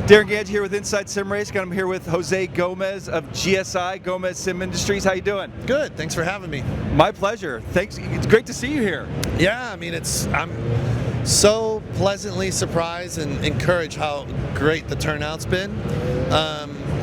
Darin Gangi here with Inside Sim Racing. I'm here with Jose Gomez of GSI, Gomez Sim Industries. How you doing? Good. Thanks for having me. My pleasure. Thanks. It's great to see you here. Yeah, I mean, I'm so pleasantly surprised and encouraged how great the turnout's been.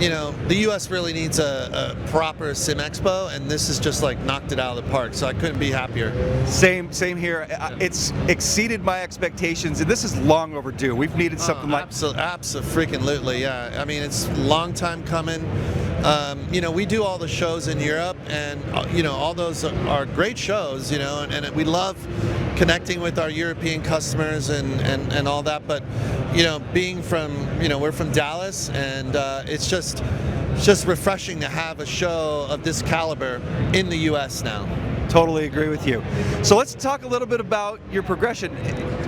You know, the U.S. really needs a proper Sim Expo, and this has just like knocked it out of the park. So I couldn't be happier. Same here. It's exceeded my expectations, and this is long overdue. We've needed something like absolutely. Yeah, I mean, it's a long time coming. You know, we do all the shows in Europe, and you know, all those are great shows. You know, and we love connecting with our European customers and all that. But you know, being from, you know, we're from Dallas, and it's just refreshing to have a show of this caliber in the U.S. now. Totally agree with you. So let's talk a little bit about your progression.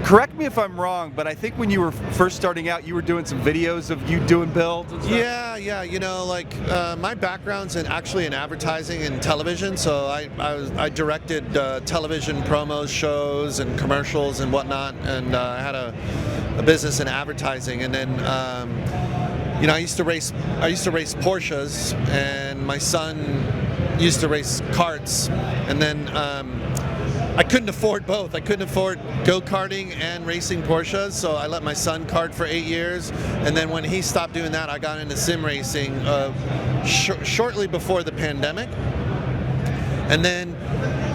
Correct me if I'm wrong, but I think when you were first starting out, you were doing some videos of you doing builds and stuff. Yeah. You know, like my background's actually in advertising and television, so I directed television promos, shows, and commercials and whatnot, and I had a business in advertising, and then. You know, I used to race Porsches, and my son used to race karts, and then I couldn't afford both. I couldn't afford go-karting and racing Porsches, so I let my son kart for 8 years, and then when he stopped doing that, I got into sim racing shortly before the pandemic. And then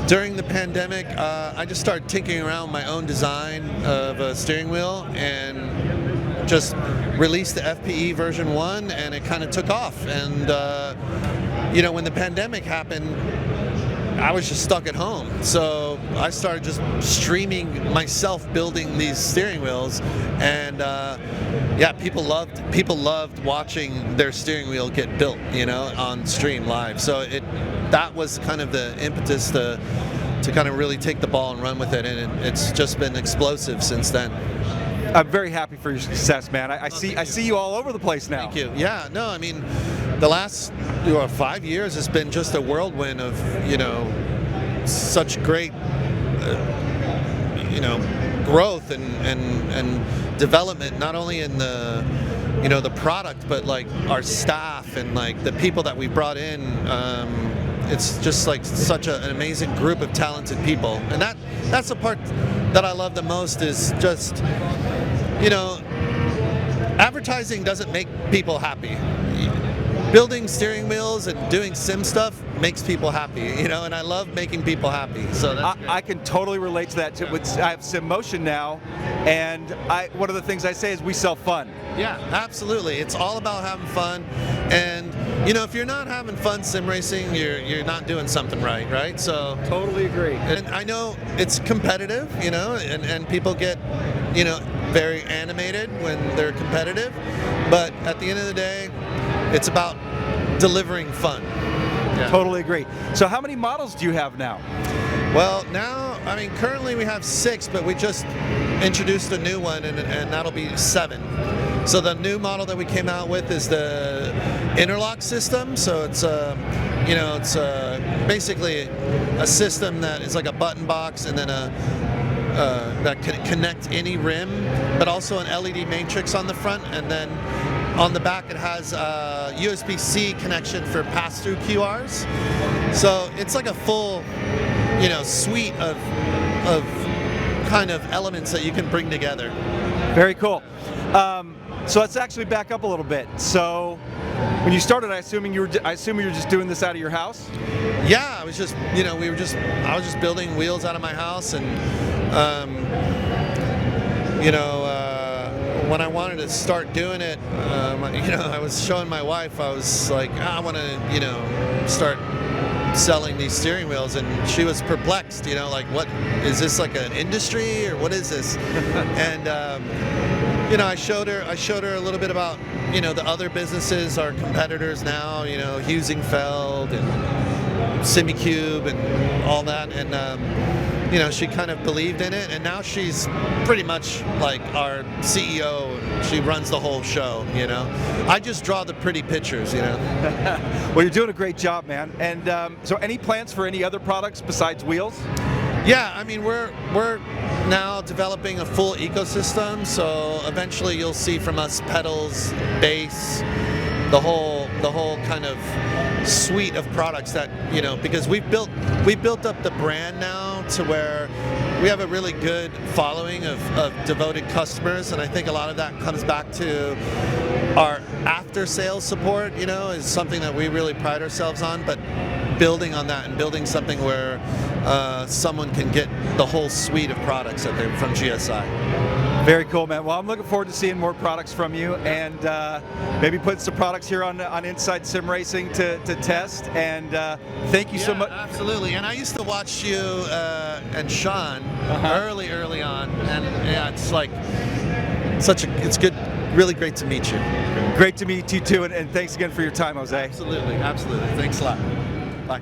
during the pandemic, I just started tinkering around with my own design of a steering wheel, and just released the FPE version 1, and it kind of took off. And you know, when the pandemic happened, I was just stuck at home, so I started just streaming myself building these steering wheels, and yeah, people loved watching their steering wheel get built, you know, on stream live. So that was kind of the impetus to kind of really take the ball and run with it, and it's just been explosive since then. I'm very happy for your success, man. I see you all over the place now. Thank you. Yeah, no, I mean, the last 5 years has been just a whirlwind of, you know, such great, you know, growth and development, not only in the, you know, the product, but like our staff and like the people that we brought in. It's just like such an amazing group of talented people, and that's the part that I love the most, is just, you know, advertising doesn't make people happy. Building steering wheels and doing sim stuff makes people happy, you know, and I love making people happy. So that's I can totally relate to that too. I have Sim Motion now, and one of the things I say is we sell fun. Yeah, absolutely. It's all about having fun, and you know, if you're not having fun sim racing, you're not doing something right? So totally agree. And I know it's competitive, you know, and people get, you know, very animated when they're competitive, but at the end of the day, it's about delivering fun. Yeah. Totally agree. So how many models do you have now? Well, now, I mean, currently we have 6, but we just introduced a new one, and that'll be 7. So the new model that we came out with is the interlock system. So it's you know, it's basically a system that is like a button box, and then that can connect any rim, but also an LED matrix on the front, and then on the back it has a USB-C connection for pass-through QRs. So it's like a full, you know, suite of kind of elements that you can bring together. Very cool. So let's actually back up a little bit. So when you started, I assume you were just doing this out of your house? Yeah, I was just, you know, I was just building wheels out of my house, and you know, when I wanted to start doing it, you know, I was showing my wife, I was like, I want to, you know, start selling these steering wheels, and she was perplexed, you know, like, what is this, like an industry, or what is this? And you know, I showed her a little bit about, you know, the other businesses, our competitors now, you know, Husingfeld and SimiCube and all that, and you know, she kind of believed in it, and now she's pretty much like our CEO. She runs the whole show, you know. I just draw the pretty pictures, you know. Well, you're doing a great job, man. And so any plans for any other products besides wheels? Yeah, I mean we're now developing a full ecosystem, so eventually you'll see from us pedals, bass, the whole kind of suite of products that, you know, because we built up the brand now to where we have a really good following of devoted customers, and I think a lot of that comes back to our after sales support, you know, is something that we really pride ourselves on, but building on that and building something where someone can get the whole suite of products that they're from GSI. Very cool, man. Well, I'm looking forward to seeing more products from you, and maybe putting some products here on Inside Sim Racing to test. And thank you so much. Absolutely. And I used to watch you and Sean early on, and yeah, it's like it's good, really great to meet you. Great to meet you too, and thanks again for your time, Jose. Absolutely. Thanks a lot. Bye.